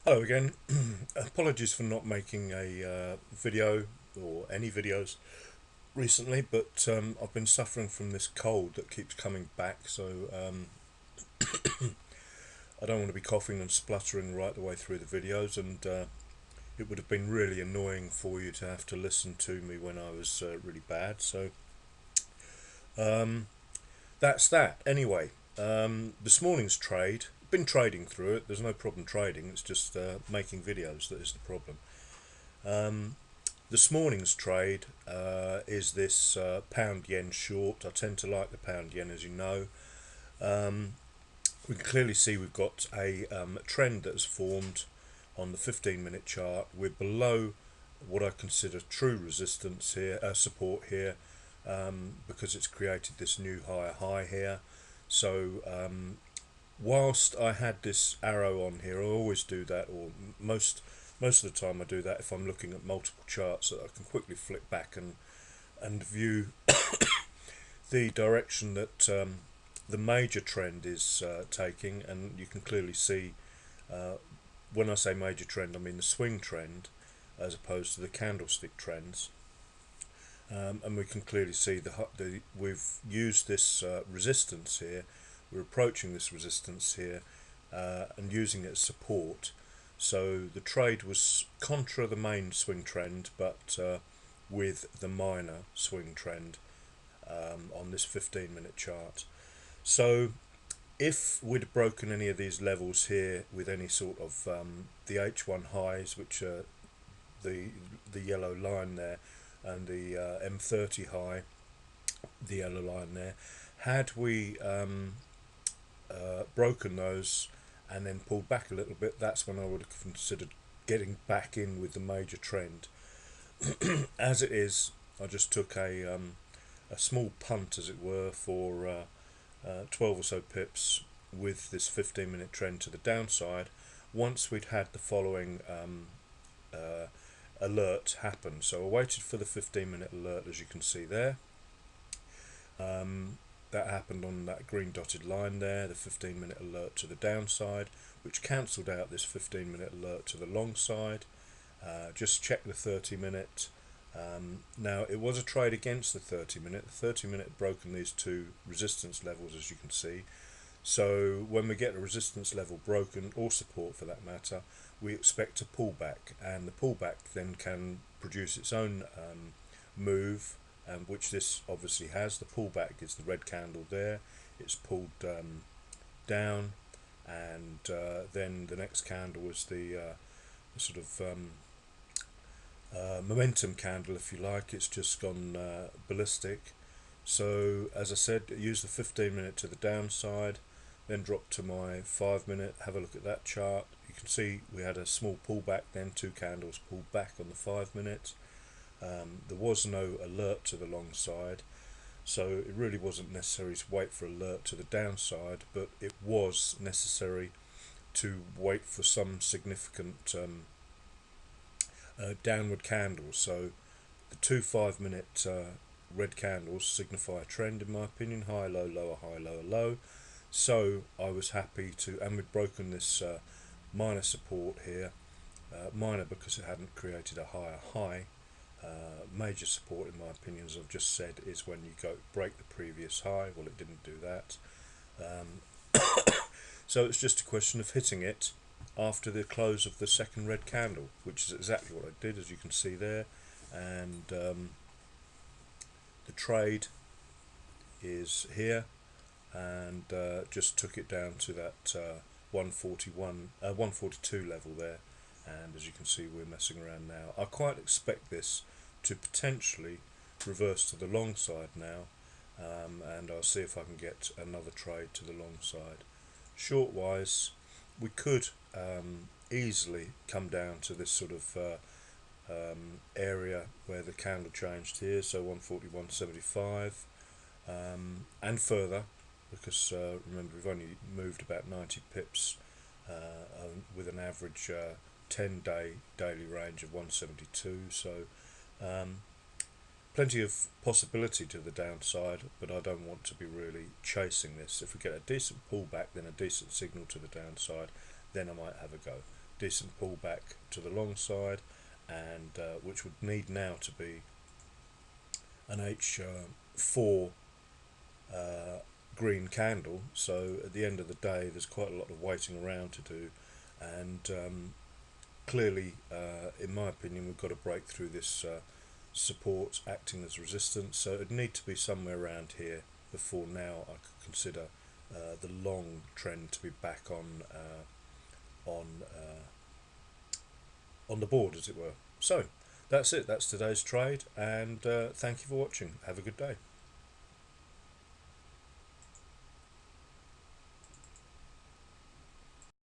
Hello again. Apologies for not making a video or any videos recently, but I've been suffering from this cold that keeps coming back, so I don't want to be coughing and spluttering right the way through the videos, and it would have been really annoying for you to have to listen to me when I was really bad. So um, that's that. Anyway, this morning's trade, been trading through it. There's no problem trading. It's just making videos that is the problem. Um, This morning's trade is this pound yen short. I tend to like the pound yen, as you know. Um, we can clearly see we've got a trend that has formed on the 15-minute chart. We're below what I consider true resistance here, support here, because it's created this new higher high here. So whilst I had this arrow on here, I always do that, or most of the time I do that if I'm looking at multiple charts, so that I can quickly flick back and view the direction that the major trend is taking. And you can clearly see, uh, when I say major trend, I mean the swing trend as opposed to the candlestick trends. And we can clearly see we've used this resistance here. We're approaching this resistance here and using it as support. So the trade was contra the main swing trend, but with the minor swing trend on this 15-minute chart. So if we'd broken any of these levels here with any sort of the H1 highs, which are the yellow line there, and the M30 high, the yellow line there, had we broken those and then pulled back a little bit, that's when I would have considered getting back in with the major trend. As it is, I just took a small punt, as it were, for 12 or so pips with this 15-minute trend to the downside. Once we'd had the following alert happen, so I waited for the 15-minute alert, as you can see there. That happened on that green dotted line there, the 15-minute alert to the downside, which cancelled out this 15-minute alert to the long side. Just check the 30-minute. Now, it was a trade against the 30-minute. The 30-minute had broken these two resistance levels, as you can see. So when we get a resistance level broken, or support for that matter, we expect a pullback, and the pullback then can produce its own move, which this obviously has. The pullback is the red candle there. It's pulled down, and then the next candle is the sort of momentum candle, if you like. It's just gone ballistic. So as I said, use the 15-minute to the downside, then drop to my 5-minute. Have a look at that chart. You can see we had a small pullback, then two candles pulled back on the 5-minute. There was no alert to the long side, so it really wasn't necessary to wait for alert to the downside, but it was necessary to wait for some significant downward candles. So the two 5-minute red candles signify a trend, in my opinion: high, low, lower, high, lower, low. So I was happy to, and we'd broken this minor support here, minor because it hadn't created a higher high. Major support, in my opinion, as I've just said, is when you break the previous high. Well, it didn't do that. So it's just a question of hitting it after the close of the second red candle, which is exactly what I did, as you can see there. And the trade is here, and just took it down to that 142 level there. And as you can see, we're messing around now. I quite expect this to potentially reverse to the long side now, and I'll see if I can get another trade to the long side. Short wise, we could easily come down to this sort of area where the candle changed here, so 141.75, and further, because remember, we've only moved about 90 pips with an average 10-day daily range of 172. So plenty of possibility to the downside, but I don't want to be really chasing this. If we get a decent pullback, then a decent signal to the downside, then I might have a go. decent pullback to the long side, and which would need now to be an H4 green candle. So at the end of the day, there's quite a lot of waiting around to do, and clearly, in my opinion, we've got to break through this support acting as resistance. So it'd need to be somewhere around here before now I could consider the long trend to be back on on the board, as it were. So that's it. That's today's trade, and thank you for watching. Have a good day.